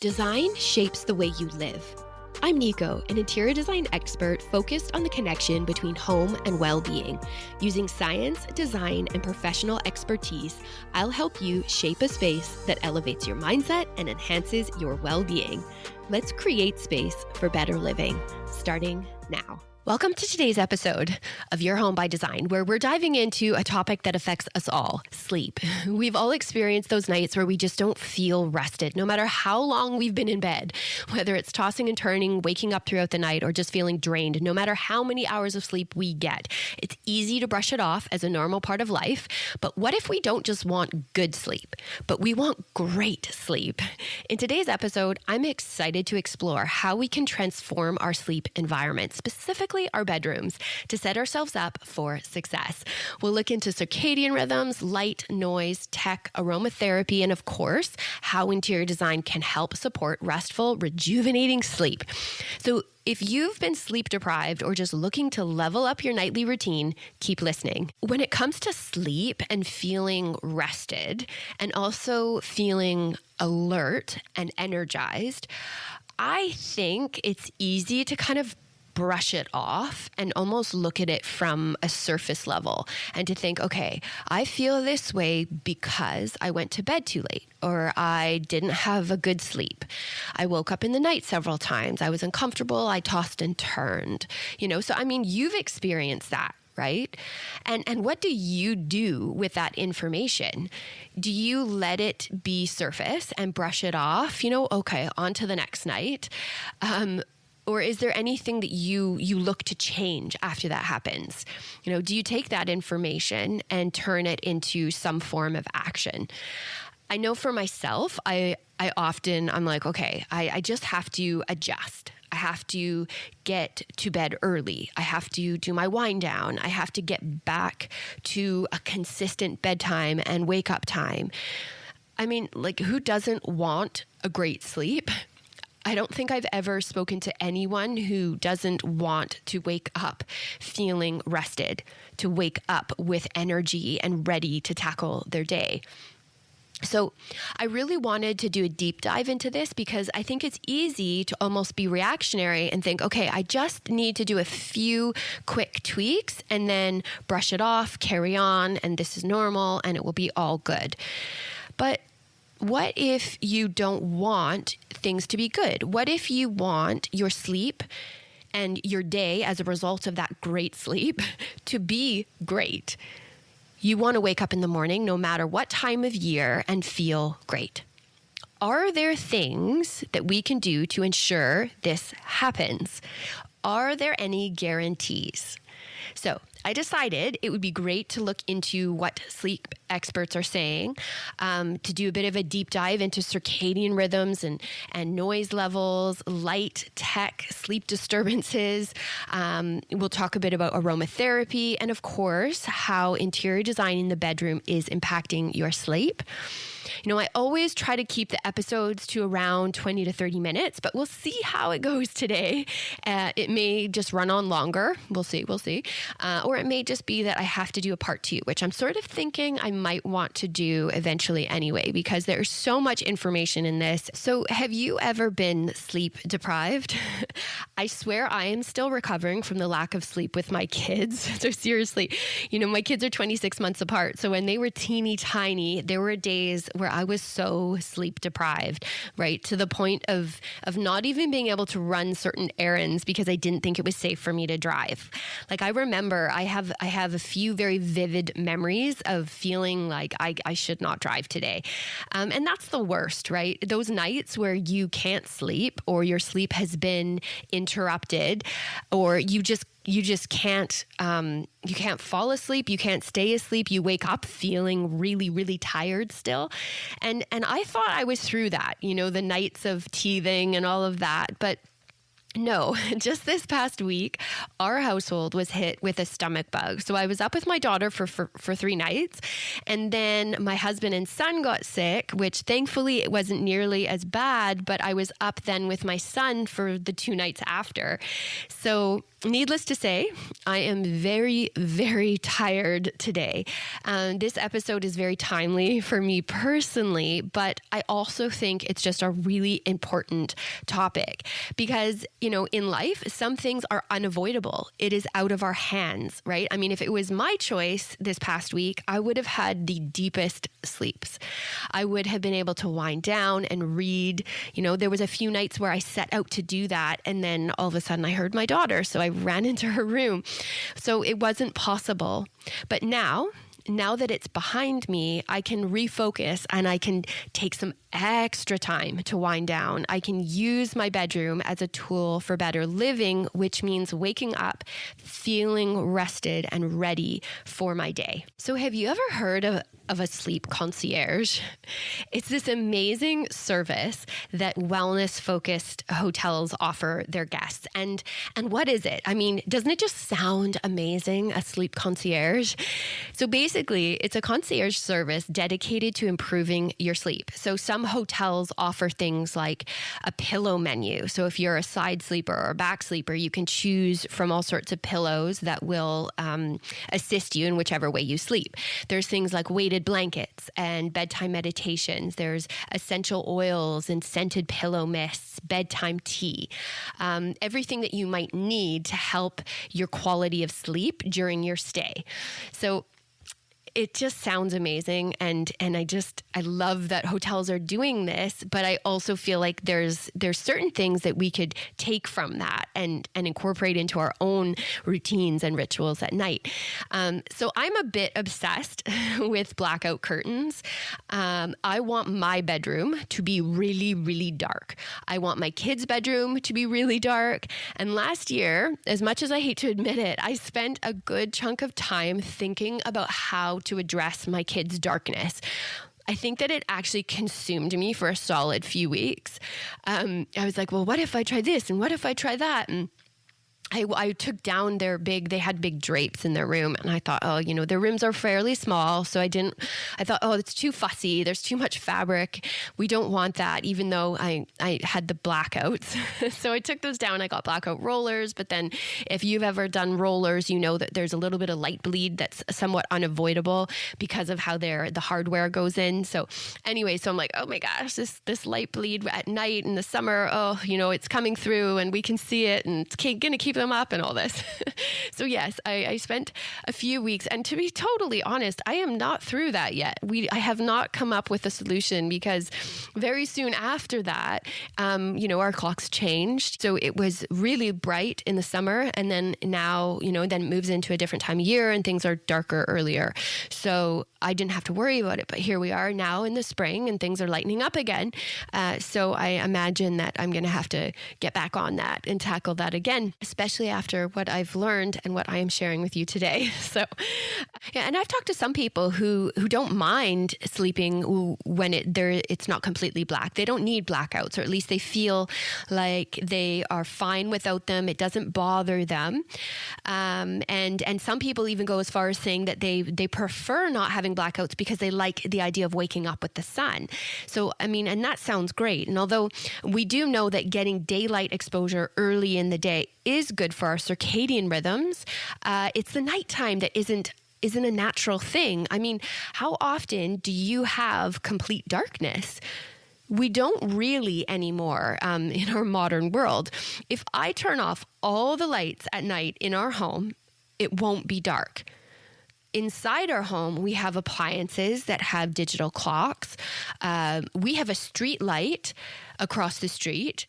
Design shapes the way you live. I'm Nico, an interior design expert focused on the connection between home and well-being. Using science, design, and professional expertise, I'll help you shape a space that elevates your mindset and enhances your well-being. Let's create space for better living, starting now. Welcome to today's episode of Your Home by Design, where we're diving into a topic that affects us all, sleep. We've all experienced those nights where we just don't feel rested, no matter how long we've been in bed, whether it's tossing and turning, waking up throughout the night, or just feeling drained, no matter how many hours of sleep we get. It's easy to brush it off as a normal part of life, but what if we don't just want good sleep, but we want great sleep? In today's episode, I'm excited to explore how we can transform our sleep environment, specifically our bedrooms, to set ourselves up for success. We'll look into circadian rhythms, light, noise, tech, aromatherapy, and of course, how interior design can help support restful, rejuvenating sleep. So if you've been sleep deprived or just looking to level up your nightly routine, keep listening. When it comes to sleep and feeling rested and also feeling alert and energized, I think it's easy to kind of brush it off and almost look at it from a surface level and to think, okay, I feel this way because I went to bed too late or I didn't have a good sleep. I woke up in the night several times. I was uncomfortable. I tossed and turned, so I mean, you've experienced that, right? And what do you do with that information? Do you let it be surface and brush it off? Okay, on to the next night. Or is there anything that you look to change after that happens? Do you take that information and turn it into some form of action? I know for myself, I'm like, okay, I just have to adjust. I have to get to bed early. I have to do my wind down. I have to get back to a consistent bedtime and wake up time. I mean, like, who doesn't want a great sleep? I don't think I've ever spoken to anyone who doesn't want to wake up feeling rested, to wake up with energy and ready to tackle their day. So I really wanted to do a deep dive into this because I think it's easy to almost be reactionary and think, okay, I just need to do a few quick tweaks and then brush it off, carry on, and this is normal and it will be all good. But what if you don't want things to be good? What if you want your sleep and your day as a result of that great sleep to be great? You want to wake up in the morning, no matter what time of year, and feel great. Are there things that we can do to ensure this happens? Are there any guarantees? So I decided it would be great to look into what sleep experts are saying, to do a bit of a deep dive into circadian rhythms and noise levels, light, tech, sleep disturbances. We'll talk a bit about aromatherapy and, of course, how interior design in the bedroom is impacting your sleep. I always try to keep the episodes to around 20 to 30 minutes, but we'll see how it goes today. It may just run on longer. We'll see. Or it may just be that I have to do a part 2, which I'm sort of thinking I might want to do eventually anyway, because there's so much information in this. So have you ever been sleep deprived? I swear I am still recovering from the lack of sleep with my kids. So seriously, my kids are 26 months apart. So when they were teeny tiny, there were days where I was so sleep deprived, right? To the point of not even being able to run certain errands because I didn't think it was safe for me to drive. Like, I remember I have a few very vivid memories of feeling like I should not drive today. And that's the worst, right? Those nights where you can't sleep or your sleep has been interrupted or you just can't, you can't fall asleep. You can't stay asleep. You wake up feeling really, really tired still. And I thought I was through that, the nights of teething and all of that. But No, just this past week, our household was hit with a stomach bug. So I was up with my daughter for 3 nights, and then my husband and son got sick, which thankfully it wasn't nearly as bad, but I was up then with my son for the 2 nights after. So needless to say, I am very, very tired today. This episode is very timely for me personally, but I also think it's just a really important topic because, in life, some things are unavoidable. It is out of our hands, right? I mean, if it was my choice this past week, I would have had the deepest sleeps. I would have been able to wind down and read. There was a few nights where I set out to do that, and then all of a sudden I heard my daughter, so I ran into her room. So it wasn't possible. But now that it's behind me, I can refocus and I can take some extra time to wind down. I can use my bedroom as a tool for better living, which means waking up feeling rested and ready for my day. So have you ever heard of a sleep concierge? It's this amazing service that wellness-focused hotels offer their guests. And what is it? I mean, doesn't it just sound amazing, a sleep concierge? So basically, it's a concierge service dedicated to improving your sleep. So some hotels offer things like a pillow menu. So if you're a side sleeper or a back sleeper, you can choose from all sorts of pillows that will assist you in whichever way you sleep. There's things like weighted blankets and bedtime meditations. There's essential oils and scented pillow mists, bedtime tea, everything that you might need to help your quality of sleep during your stay. So it just sounds amazing. And I love that hotels are doing this, but I also feel like there's certain things that we could take from that and incorporate into our own routines and rituals at night. So I'm a bit obsessed with blackout curtains. I want my bedroom to be really, really dark. I want my kids' bedroom to be really dark. And last year, as much as I hate to admit it, I spent a good chunk of time thinking about how to address my kids' darkness. I think that it actually consumed me for a solid few weeks. I was like, well, what if I try this? And what if I try that? And I took down they had big drapes in their room, and I thought, their rooms are fairly small. So I thought, it's too fussy. There's too much fabric. We don't want that, even though I had the blackouts. So I took those down. I got blackout rollers, but then if you've ever done rollers, you know that there's a little bit of light bleed that's somewhat unavoidable because of how the hardware goes in. So anyway, I'm like, oh my gosh, this light bleed at night in the summer, it's coming through and we can see it and it's going to keep them up and all this. So yes, I spent a few weeks, and to be totally honest, I am not through that yet. I have not come up with a solution because very soon after that, our clocks changed. So it was really bright in the summer, and then now, then it moves into a different time of year and things are darker earlier. So I didn't have to worry about it, but here we are now in the spring and things are lightening up again. So I imagine that I'm going to have to get back on that and tackle that again, especially after what I've learned and what I am sharing with you today. So, yeah, and I've talked to some people who don't mind sleeping when it's not completely black. They don't need blackouts, or at least they feel like they are fine without them. It doesn't bother them. And some people even go as far as saying that they prefer not having blackouts because they like the idea of waking up with the sun. So, I mean, and that sounds great. And although we do know that getting daylight exposure early in the day is good for our circadian rhythms, it's the nighttime that isn't a natural thing. I mean, how often do you have complete darkness? We don't really anymore in our modern world. If I turn off all the lights at night in our home, it won't be dark. Inside our home, we have appliances that have digital clocks. We have a street light across the street.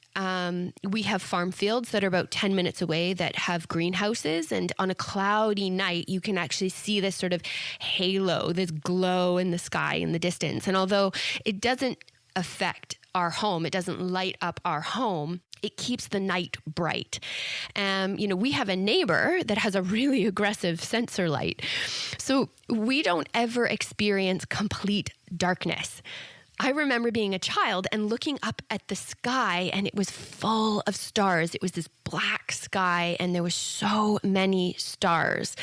We have farm fields that are about 10 minutes away that have greenhouses. And on a cloudy night, you can actually see this sort of halo, this glow in the sky in the distance. And although it doesn't affect our home, it doesn't light up our home, it keeps the night bright. We have a neighbor that has a really aggressive sensor light. So we don't ever experience complete darkness. I remember being a child and looking up at the sky, and it was full of stars. It was this black sky, and there were so many stars.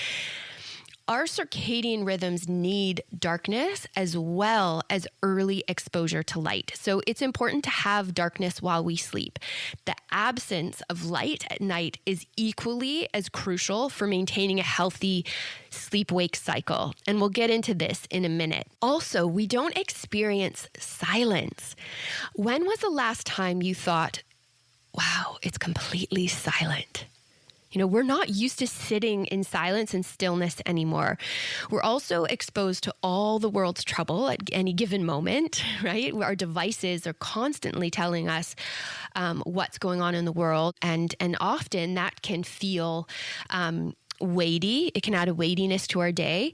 Our circadian rhythms need darkness as well as early exposure to light. So it's important to have darkness while we sleep. The absence of light at night is equally as crucial for maintaining a healthy sleep-wake cycle. And we'll get into this in a minute. Also, we don't experience silence. When was the last time you thought, wow, it's completely silent? We're not used to sitting in silence and stillness anymore. We're also exposed to all the world's trouble at any given moment, right? Our devices are constantly telling us what's going on in the world. And often that can feel weighty. It can add a weightiness to our day.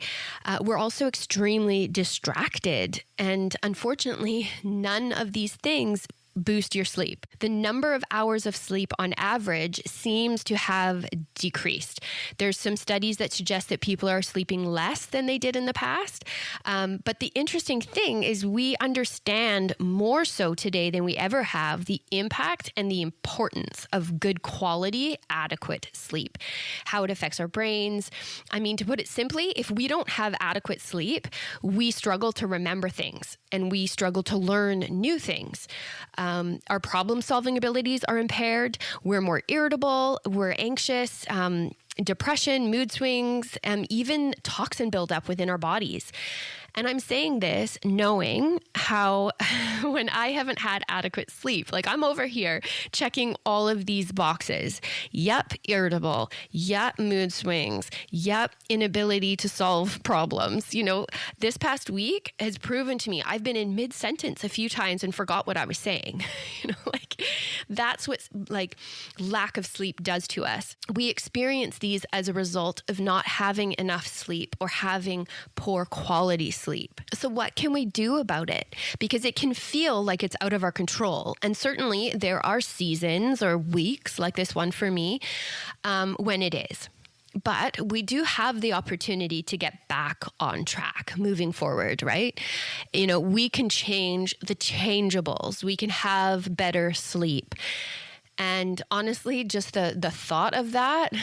We're also extremely distracted. And unfortunately, none of these things boost your sleep. The number of hours of sleep on average seems to have decreased. There's some studies that suggest that people are sleeping less than they did in the past. But the interesting thing is we understand more so today than we ever have the impact and the importance of good quality, adequate sleep, how it affects our brains. I mean, to put it simply, if we don't have adequate sleep, we struggle to remember things and we struggle to learn new things. Our problem-solving abilities are impaired. We're more irritable. We're anxious. Depression, mood swings, even toxin buildup within our bodies. And I'm saying this knowing how when I haven't had adequate sleep, like I'm over here checking all of these boxes. Yep, irritable. Yep, mood swings. Yep, inability to solve problems. This past week has proven to me I've been in mid-sentence a few times and forgot what I was saying. That's what lack of sleep does to us. We experience these as a result of not having enough sleep or having poor quality sleep. So what can we do about it? Because it can feel like it's out of our control. And certainly there are seasons or weeks like this one for me when it is. But we do have the opportunity to get back on track moving forward, right? We can change the changeables. We can have better sleep. And honestly, just the thought of that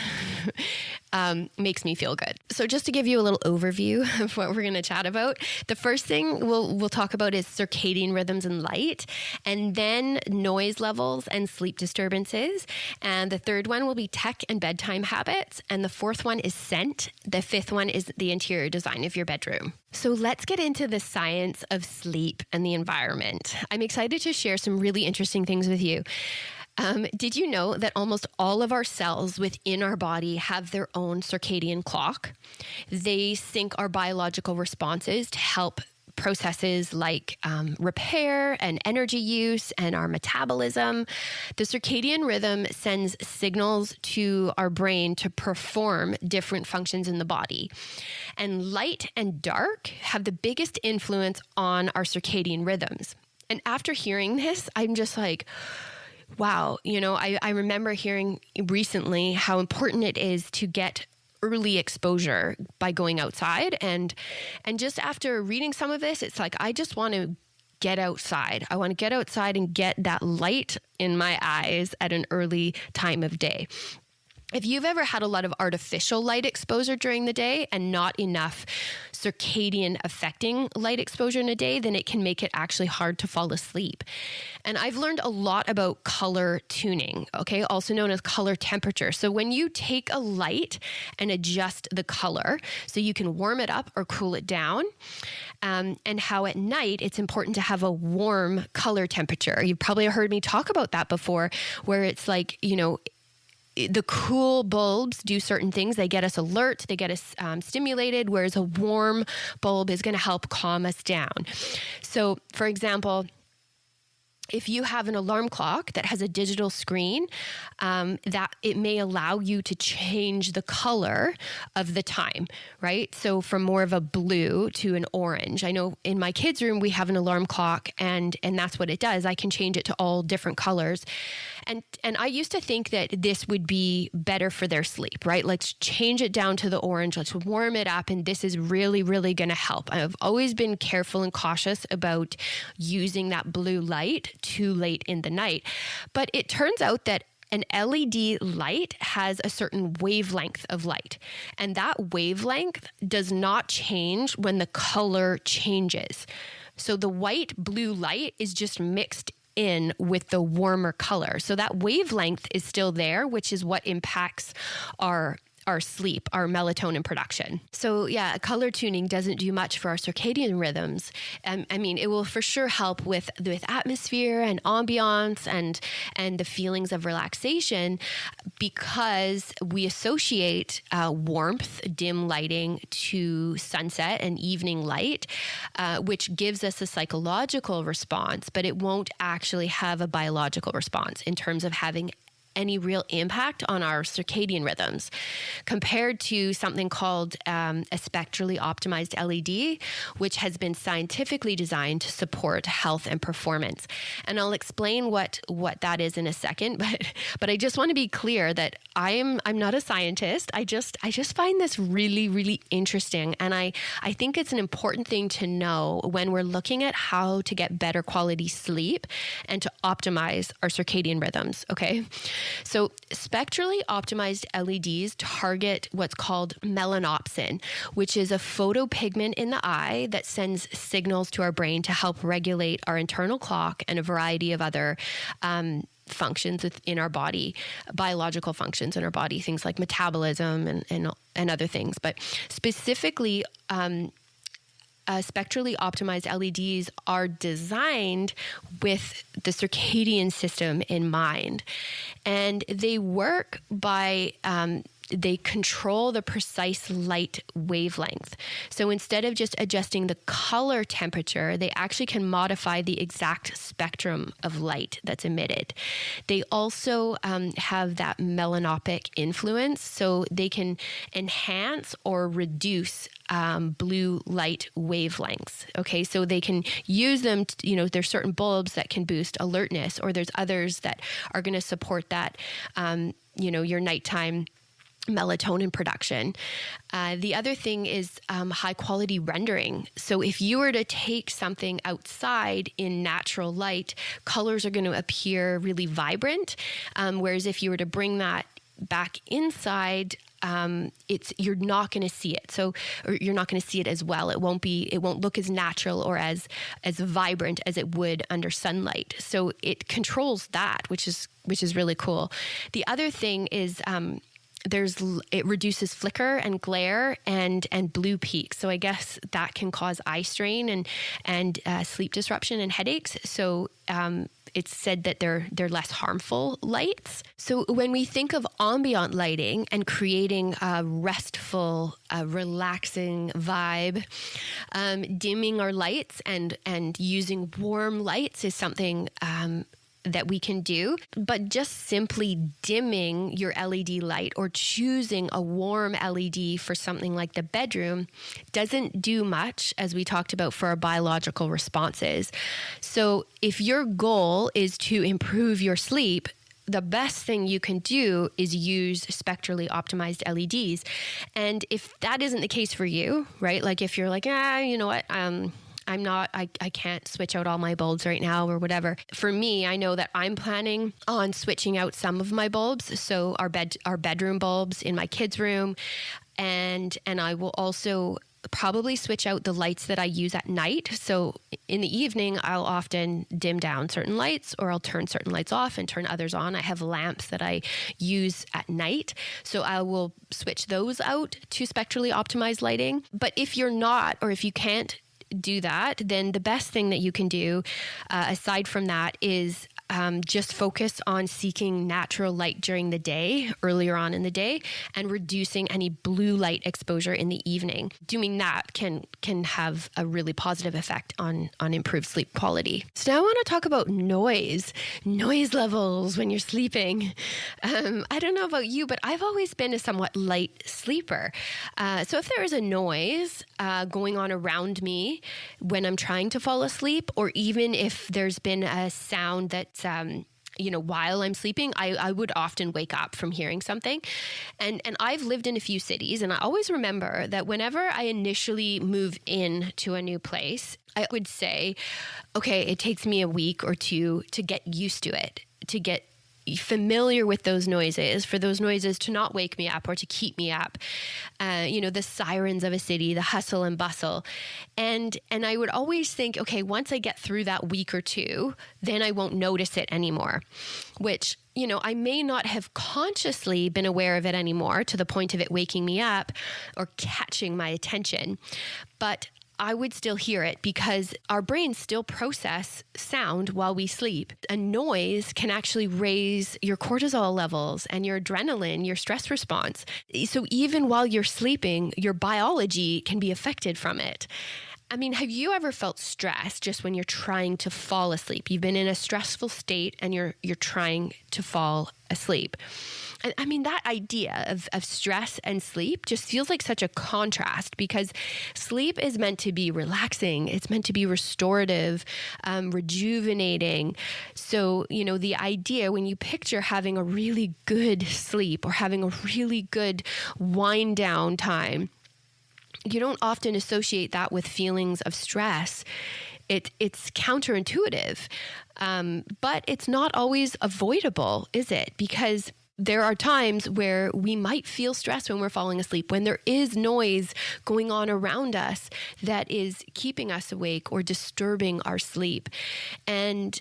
makes me feel good. So just to give you a little overview of what we're going to chat about, the first thing we'll talk about is circadian rhythms and light, and then noise levels and sleep disturbances. And the third one will be tech and bedtime habits. And the fourth one is scent. The fifth one is the interior design of your bedroom. So let's get into the science of sleep and the environment. I'm excited to share some really interesting things with you. Did you know that almost all of our cells within our body have their own circadian clock? They sync our biological responses to help processes like repair and energy use and our metabolism. The circadian rhythm sends signals to our brain to perform different functions in the body. And light and dark have the biggest influence on our circadian rhythms. And after hearing this, I'm just like, wow, I remember hearing recently how important it is to get early exposure by going outside. And just after reading some of this, it's like, I just want to get outside. I want to get outside and get that light in my eyes at an early time of day. If you've ever had a lot of artificial light exposure during the day and not enough circadian affecting light exposure in a day, then it can make it actually hard to fall asleep. And I've learned a lot about color tuning, okay, also known as color temperature. So when you take a light and adjust the color so you can warm it up or cool it down, and how at night it's important to have a warm color temperature. You've probably heard me talk about that before, where it's like, the cool bulbs do certain things. They get us alert, they get us stimulated, whereas a warm bulb is going to help calm us down. So, for example, if you have an alarm clock that has a digital screen, that it may allow you to change the color of the time, right? So from more of a blue to an orange. I know in my kids' room, we have an alarm clock and that's what it does. I can change it to all different colors. And I used to think that this would be better for their sleep, right? Let's change it down to the orange. Let's warm it up. And this is really, really going to help. I've always been careful and cautious about using that blue light too late in the night. But it turns out that an LED light has a certain wavelength of light, and that wavelength does not change when the color changes. So the white blue light is just mixed in with the warmer color. So that wavelength is still there, which is what impacts our sleep, our melatonin production. So yeah, color tuning doesn't do much for our circadian rhythms. I mean, it will for sure help with atmosphere and ambiance and the feelings of relaxation, because we associate warmth, dim lighting to sunset and evening light, which gives us a psychological response, but it won't actually have a biological response in terms of having any real impact on our circadian rhythms, compared to something called a spectrally optimized LED, which has been scientifically designed to support health and performance. And I'll explain what that is in a second, but I just want to be clear that I'm not a scientist. I just find this really, really interesting. And I think it's an important thing to know when we're looking at how to get better quality sleep and to optimize our circadian rhythms, okay? So spectrally optimized LEDs target what's called melanopsin, which is a photopigment in the eye that sends signals to our brain to help regulate our internal clock and a variety of other functions within our body, biological functions in our body, things like metabolism and other things. But specifically, spectrally optimized LEDs are designed with the circadian system in mind. And they work by they control the precise light wavelength. So instead of just adjusting the color temperature, they actually can modify the exact spectrum of light that's emitted. They also have that melanopic influence, so they can enhance or reduce blue light wavelengths. Okay, so they can use them, there's certain bulbs that can boost alertness, or there's others that are going to support that, your nighttime melatonin production. The other thing is high quality rendering. So if you were to take something outside in natural light, colors are going to appear really vibrant. Whereas if you were to bring that back inside, you're not going to see it. Or you're not going to see it as well. It won't look as natural or as vibrant as it would under sunlight. So it controls that, which is really cool. The other thing is, it reduces flicker and glare and blue peaks. So I guess that can cause eye strain and sleep disruption and headaches. So it's said that they're less harmful lights. So when we think of ambient lighting and creating a restful, relaxing vibe, dimming our lights and using warm lights is something that we can do. But just simply dimming your LED light or choosing a warm LED for something like the bedroom doesn't do much, as we talked about, for our biological responses. So if your goal is to improve your sleep, the best thing you can do is use spectrally optimized LEDs. And if that isn't the case for you, right? Like if you're like, you know what, I can't switch out all my bulbs right now or whatever. For me, I know that I'm planning on switching out some of my bulbs. So our bedroom bulbs in my kids' room. And I will also probably switch out the lights that I use at night. So in the evening, I'll often dim down certain lights, or I'll turn certain lights off and turn others on. I have lamps that I use at night, so I will switch those out to spectrally optimized lighting. But if you're not, or if you can't do that, then the best thing that you can do, aside from that, is just focus on seeking natural light during the day, earlier on in the day, and reducing any blue light exposure in the evening. Doing that can have a really positive effect on improved sleep quality. So now I want to talk about noise levels when you're sleeping. I don't know about you, but I've always been a somewhat light sleeper. So if there is a noise going on around me when I'm trying to fall asleep, or even if there's been a sound that's while I'm sleeping, I would often wake up from hearing something. And I've lived in a few cities, and I always remember that whenever I initially move in to a new place, I would say, okay, it takes me a week or two to get used to it, to get familiar with those noises, for those noises to not wake me up or to keep me up. The sirens of a city, the hustle and bustle. And I would always think, okay, once I get through that week or two, then I won't notice it anymore, which, I may not have consciously been aware of it anymore to the point of it waking me up or catching my attention. But I would still hear it because our brains still process sound while we sleep. A noise can actually raise your cortisol levels and your adrenaline, your stress response. So even while you're sleeping, your biology can be affected from it. I mean, have you ever felt stressed just when you're trying to fall asleep? You've been in a stressful state and you're trying to fall asleep. And I mean, that idea of stress and sleep just feels like such a contrast, because sleep is meant to be relaxing. It's meant to be restorative, rejuvenating. So, the idea when you picture having a really good sleep or having a really good wind down time, you don't often associate that with feelings of stress. It's counterintuitive, but it's not always avoidable, is it? Because there are times where we might feel stress when we're falling asleep, when there is noise going on around us that is keeping us awake or disturbing our sleep. And,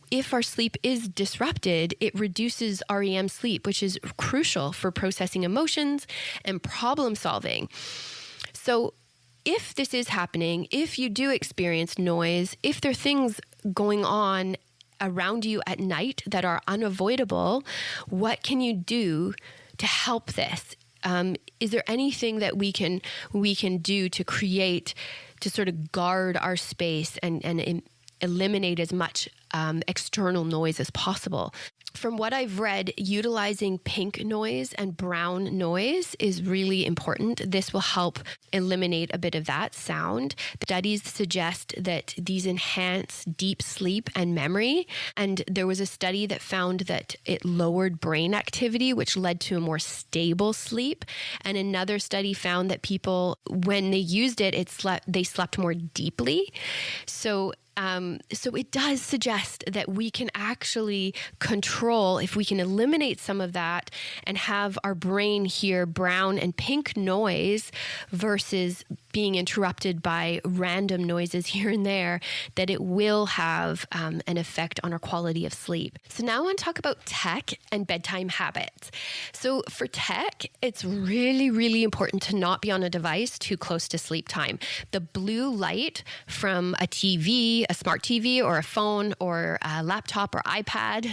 if our sleep is disrupted, it reduces REM sleep, which is crucial for processing emotions and problem solving. So if this is happening, if you do experience noise, if there are things going on around you at night that are unavoidable, what can you do to help this? Is there anything that we can do to sort of guard our space and eliminate as much external noise as possible? From what I've read, utilizing pink noise and brown noise is really important. This will help eliminate a bit of that sound. The studies suggest that these enhance deep sleep and memory. And there was a study that found that it lowered brain activity, which led to a more stable sleep. And another study found that people, when they used it, they slept more deeply. So it does suggest that we can actually control, if we can eliminate some of that and have our brain hear brown and pink noise versus being interrupted by random noises here and there, that it will have an effect on our quality of sleep. So now I want to talk about tech and bedtime habits. So for tech, it's really, really important to not be on a device too close to sleep time. The blue light from a TV, a smart TV, or a phone, or a laptop or iPad,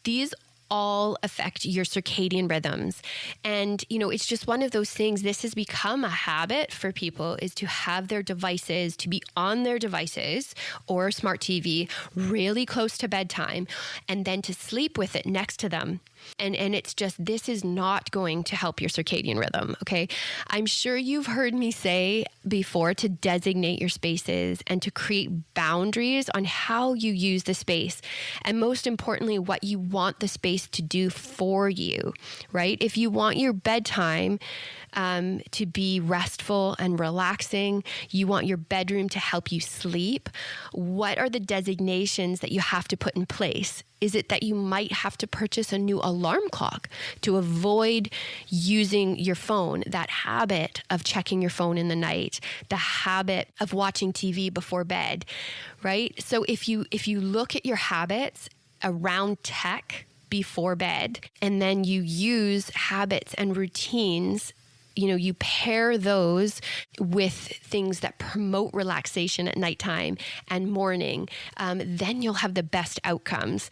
these all affect your circadian rhythms. And, it's just one of those things. This has become a habit for people, is to have their devices, to be on their devices or smart TV really close to bedtime, and then to sleep with it next to them. And it's just, this is not going to help your circadian rhythm, okay? I'm sure you've heard me say before to designate your spaces and to create boundaries on how you use the space. And most importantly, what you want the space to do for you, right? If you want your bedtime to be restful and relaxing, you want your bedroom to help you sleep, what are the designations that you have to put in place? Is it that you might have to purchase a new alarm clock to avoid using your phone, that habit of checking your phone in the night, the habit of watching TV before bed, right? So if you look at your habits around tech before bed, and then you use habits and routines you pair those with things that promote relaxation at nighttime and morning, then you'll have the best outcomes.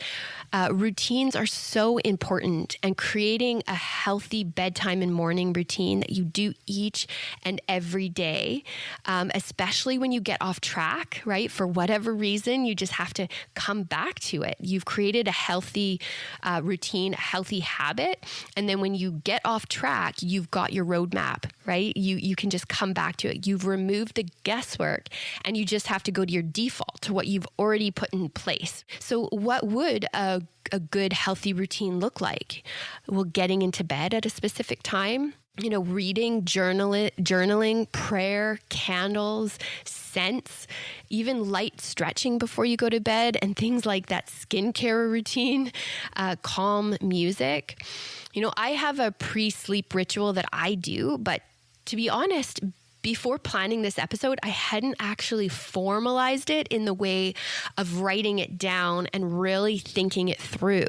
Routines are so important, and creating a healthy bedtime and morning routine that you do each and every day, especially when you get off track, right? For whatever reason, you just have to come back to it. You've created a healthy routine, a healthy habit. And then when you get off track, you've got your roadmap, right? You can just come back to it. You've removed the guesswork, and you just have to go to your default, to what you've already put in place. So what would a good healthy routine look like? Well, getting into bed at a specific time, reading, journaling, prayer, candles, scents, even light stretching before you go to bed, and things like that skincare routine, calm music. I have a pre-sleep ritual that I do, but to be honest, before planning this episode, I hadn't actually formalized it in the way of writing it down and really thinking it through.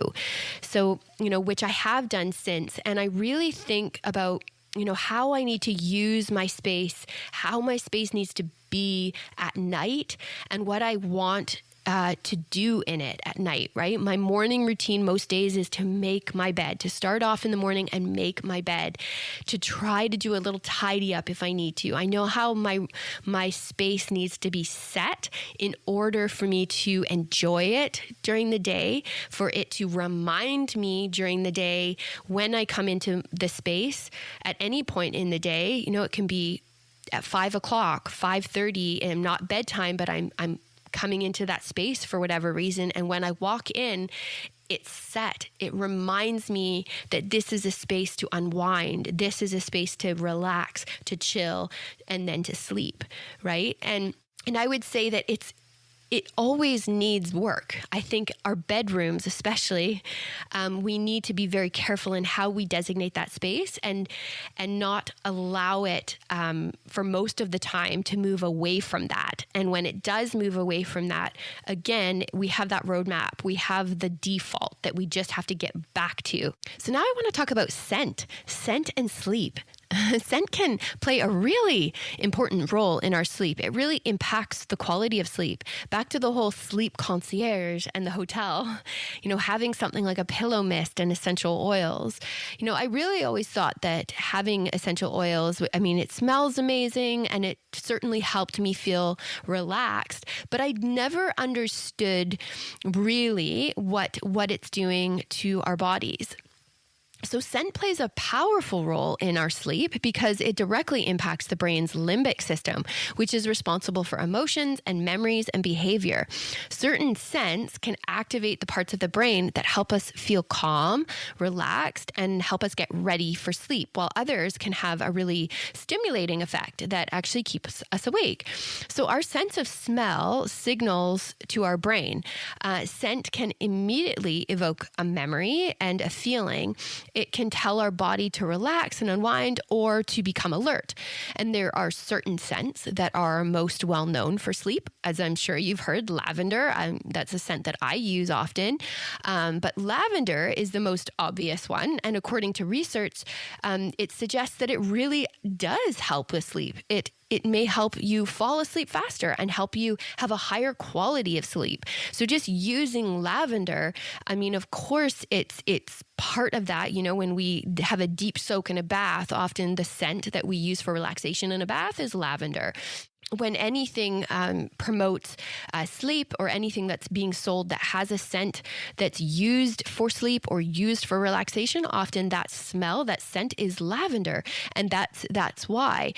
So, which I have done since. And I really think about, how I need to use my space, how my space needs to be at night, and what I want to do in it at night, right? My morning routine most days is to make my bed, to start off in the morning and make my bed, to try to do a little tidy up if I need to. I know how my space needs to be set in order for me to enjoy it during the day, for it to remind me during the day when I come into the space at any point in the day. It can be at 5 o'clock, 5:30, and not bedtime, but I'm coming into that space for whatever reason. And when I walk in, it's set. It reminds me that this is a space to unwind. This is a space to relax, to chill, and then to sleep, right? And I would say that it always needs work. I think our bedrooms, especially, we need to be very careful in how we designate that space and not allow it for most of the time to move away from that. And when it does move away from that, again, we have that roadmap. We have the default that we just have to get back to. So now I want to talk about scent and sleep. Scent can play a really important role in our sleep. It really impacts the quality of sleep. Back to the whole sleep concierge and the hotel, having something like a pillow mist and essential oils. I really always thought that having essential oils, it smells amazing and it certainly helped me feel relaxed, but I never understood really what it's doing to our bodies. So scent plays a powerful role in our sleep because it directly impacts the brain's limbic system, which is responsible for emotions and memories and behavior. Certain scents can activate the parts of the brain that help us feel calm, relaxed, and help us get ready for sleep, while others can have a really stimulating effect that actually keeps us awake. So our sense of smell signals to our brain. Scent can immediately evoke a memory and a feeling. It can tell our body to relax and unwind or to become alert. And there are certain scents that are most well known for sleep. As I'm sure you've heard, lavender, that's a scent that I use often. But lavender is the most obvious one. And according to research, it suggests that it really does help with sleep. It may help you fall asleep faster and help you have a higher quality of sleep. So just using lavender, of course, it's part of that. When we have a deep soak in a bath, often the scent that we use for relaxation in a bath is lavender. When anything promotes sleep, or anything that's being sold that has a scent that's used for sleep or used for relaxation, often that scent is lavender. And that's why.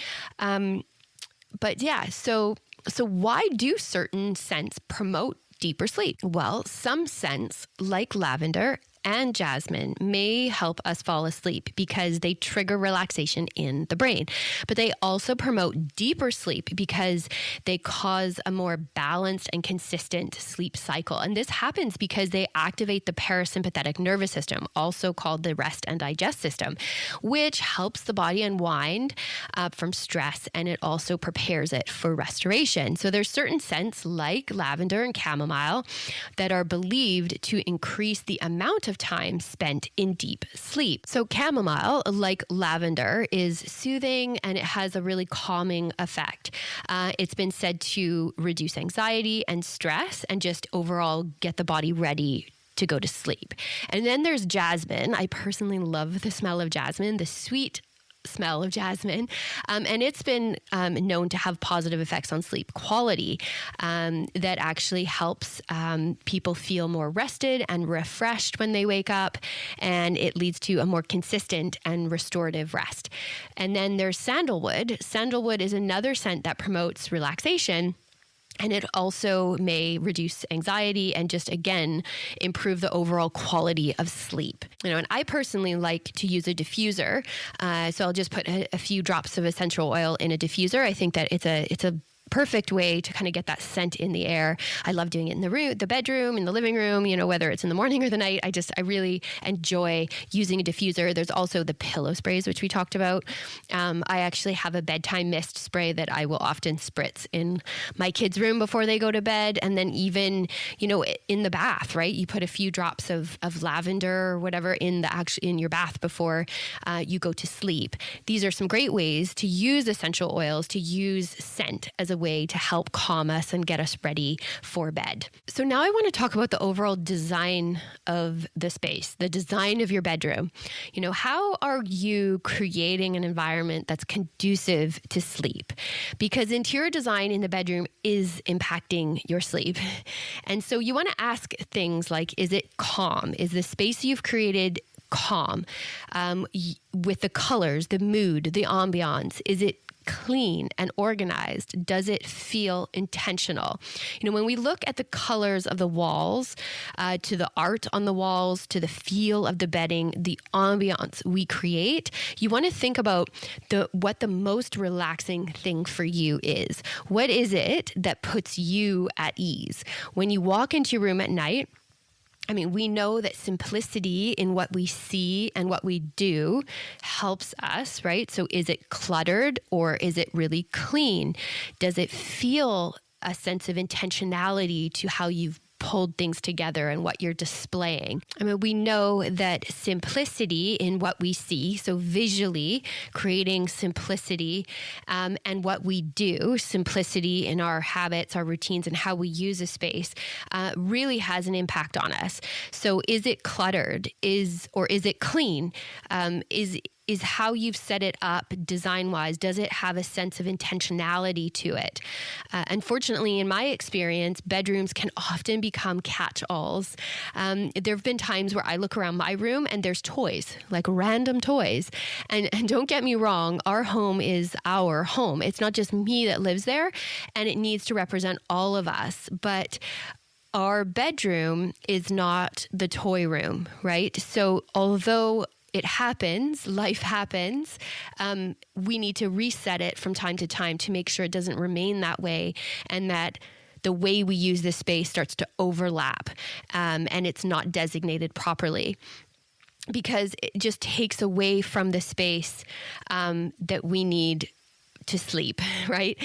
But yeah, so why do certain scents promote deeper sleep? Well, some scents like lavender and jasmine may help us fall asleep because they trigger relaxation in the brain. But they also promote deeper sleep because they cause a more balanced and consistent sleep cycle. And this happens because they activate the parasympathetic nervous system, also called the rest and digest system, which helps the body unwind from stress, and it also prepares it for restoration. So there's certain scents like lavender and chamomile that are believed to increase the amount of of time spent in deep sleep. So chamomile, like lavender, is soothing and it has a really calming effect. It's been said to reduce anxiety and stress and just overall get the body ready to go to sleep. And then there's jasmine. I personally love the smell of jasmine, the sweet smell of jasmine. And it's been known to have positive effects on sleep quality that actually helps people feel more rested and refreshed when they wake up. And it leads to a more consistent and restorative rest. And then there's sandalwood. Sandalwood is another scent that promotes relaxation. And it also may reduce anxiety and just, again, improve the overall quality of sleep. And I personally like to use a diffuser. So I'll just put a few drops of essential oil in a diffuser. I think that it's a perfect way to kind of get that scent in the air. I love doing it in the bedroom, in the living room, whether it's in the morning or the night. I really enjoy using a diffuser. There's also the pillow sprays, which we talked about. I actually have a bedtime mist spray that I will often spritz in my kids' room before they go to bed. And then even, in the bath, right? You put a few drops of lavender or whatever in your bath before you go to sleep. These are some great ways to use essential oils, to use scent as a way to help calm us and get us ready for bed. So now I want to talk about the overall design of the space, the design of your bedroom. How are you creating an environment that's conducive to sleep? Because interior design in the bedroom is impacting your sleep. And so you want to ask things like, is it calm? Is the space you've created calm? With the colors, the mood, the ambiance, is it clean and organized? Does it feel intentional? When we look at the colors of the walls, to the art on the walls, to the feel of the bedding, the ambiance we create, you want to think about what the most relaxing thing for you is. What is it that puts you at ease? When you walk into your room at night, we know that simplicity in what we see and what we do helps us, right? So is it cluttered or is it really clean? Does it feel a sense of intentionality to how you've pulled things together and what you're displaying? We know that simplicity in what we see, so visually creating simplicity, and what we do, simplicity in our habits, our routines, and how we use a space, really has an impact on us. So is it cluttered? Is it clean? Is how you've set it up design-wise, does it have a sense of intentionality to it? Unfortunately, in my experience, bedrooms can often become catch-alls. There have been times where I look around my room and there's toys, like random toys. And don't get me wrong, our home is our home. It's not just me that lives there, and it needs to represent all of us. But our bedroom is not the toy room, right? So although it happens, life happens, we need to reset it from time to time to make sure it doesn't remain that way and that the way we use this space starts to overlap, and it's not designated properly, because it just takes away from the space that we need to sleep, right?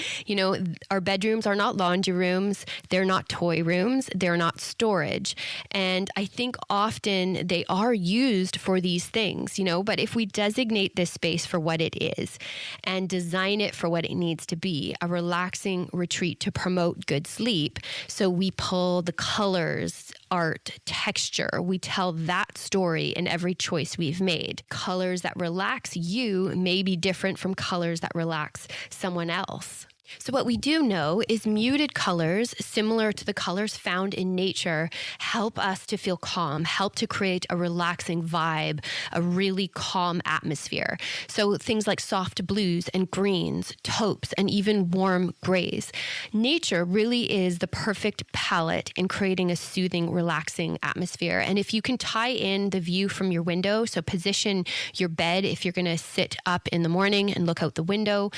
Our bedrooms are not laundry rooms. They're not toy rooms. They're not storage. And I think often they are used for these things, but if we designate this space for what it is and design it for what it needs to be, a relaxing retreat to promote good sleep. So we pull the colors, art, texture. We tell that story in every choice we've made. Colors that relax you may be different from colors that relax someone else. So what we do know is muted colors, similar to the colors found in nature, help us to feel calm, help to create a relaxing vibe, a really calm atmosphere. So things like soft blues and greens, taupes, and even warm grays. Nature really is the perfect palette in creating a soothing, relaxing atmosphere. And if you can tie in the view from your window, so position your bed if you're going to sit up in the morning and look out the window,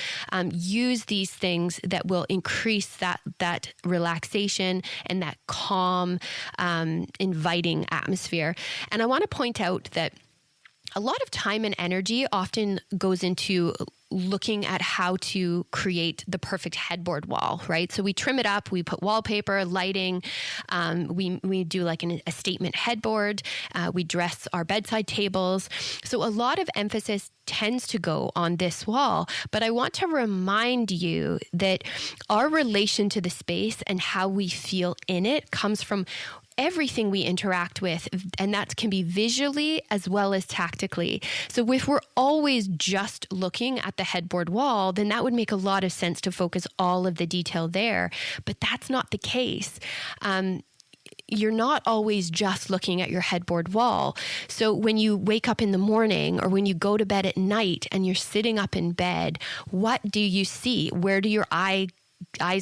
use these things that will increase that relaxation and that calm, inviting atmosphere. And I want to point out that a lot of time and energy often goes into looking at how to create the perfect headboard wall, right? So we trim it up, we put wallpaper, lighting, we do like a statement headboard, we dress our bedside tables. So a lot of emphasis tends to go on this wall, but I want to remind you that our relation to the space and how we feel in it comes from everything we interact with, and that can be visually as well as tactically. So if we're always just looking at the headboard wall, then that would make a lot of sense to focus all of the detail there, but that's not the case. You're not always just looking at your headboard wall. So when you wake up in the morning or when you go to bed at night and you're sitting up in bed, what do you see? Where do your eyes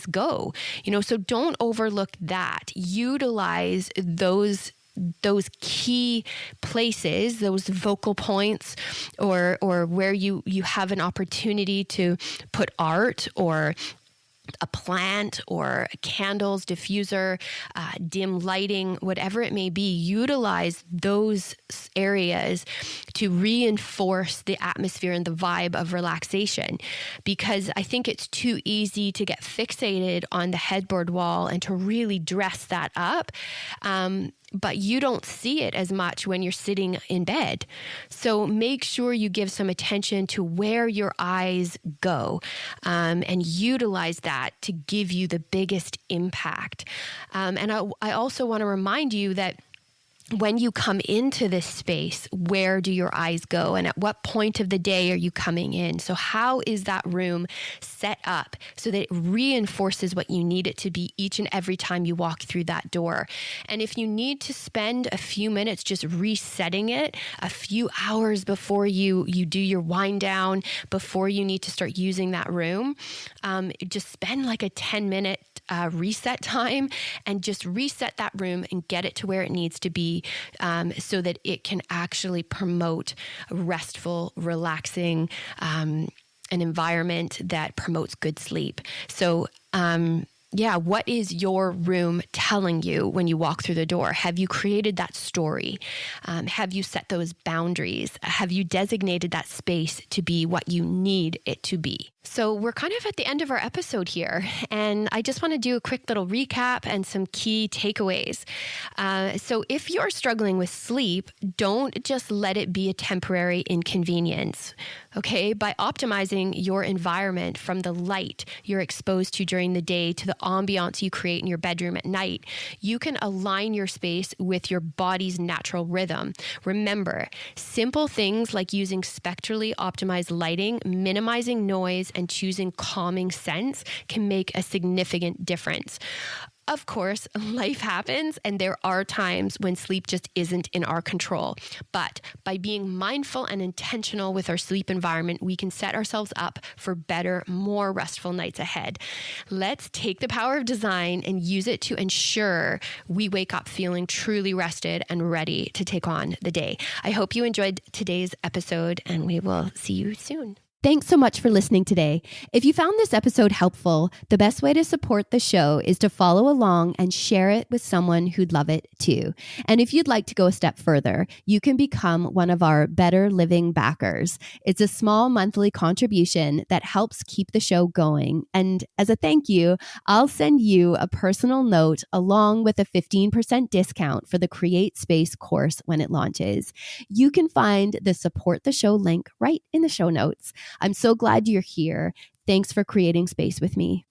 go? So don't overlook that. Utilize those key places, those vocal points, or where you have an opportunity to put art or a plant or candles, diffuser, dim lighting, whatever it may be. Utilize those areas to reinforce the atmosphere and the vibe of relaxation, because I think it's too easy to get fixated on the headboard wall and to really dress that up. But you don't see it as much when you're sitting in bed. So make sure you give some attention to where your eyes go, and utilize that to give you the biggest impact. And I also want to remind you that when you come into this space, where do your eyes go, and at what point of the day are you coming in? So how is that room set up so that it reinforces what you need it to be each and every time you walk through that door? And if you need to spend a few minutes just resetting it, a few hours before you do your wind down, before you need to start using that room, just spend like a 10-minute reset time and just reset that room and get it to where it needs to be, so that it can actually promote restful, relaxing, an environment that promotes good sleep. So, what is your room telling you when you walk through the door? Have you created that story? Have you set those boundaries? Have you designated that space to be what you need it to be? So we're kind of at the end of our episode here, and I just want to do a quick little recap and some key takeaways. So if you're struggling with sleep, don't just let it be a temporary inconvenience. Okay, by optimizing your environment from the light you're exposed to during the day to the ambiance you create in your bedroom at night, you can align your space with your body's natural rhythm. Remember, simple things like using spectrally optimized lighting, minimizing noise, and choosing calming scents can make a significant difference. Of course, life happens and there are times when sleep just isn't in our control. But by being mindful and intentional with our sleep environment, we can set ourselves up for better, more restful nights ahead. Let's take the power of design and use it to ensure we wake up feeling truly rested and ready to take on the day. I hope you enjoyed today's episode, and we will see you soon. Thanks so much for listening today. If you found this episode helpful, the best way to support the show is to follow along and share it with someone who'd love it too. And if you'd like to go a step further, you can become one of our Better Living backers. It's a small monthly contribution that helps keep the show going. And as a thank you, I'll send you a personal note along with a 15% discount for the Create Space course when it launches. You can find the Support the Show link right in the show notes. I'm so glad you're here. Thanks for creating space with me.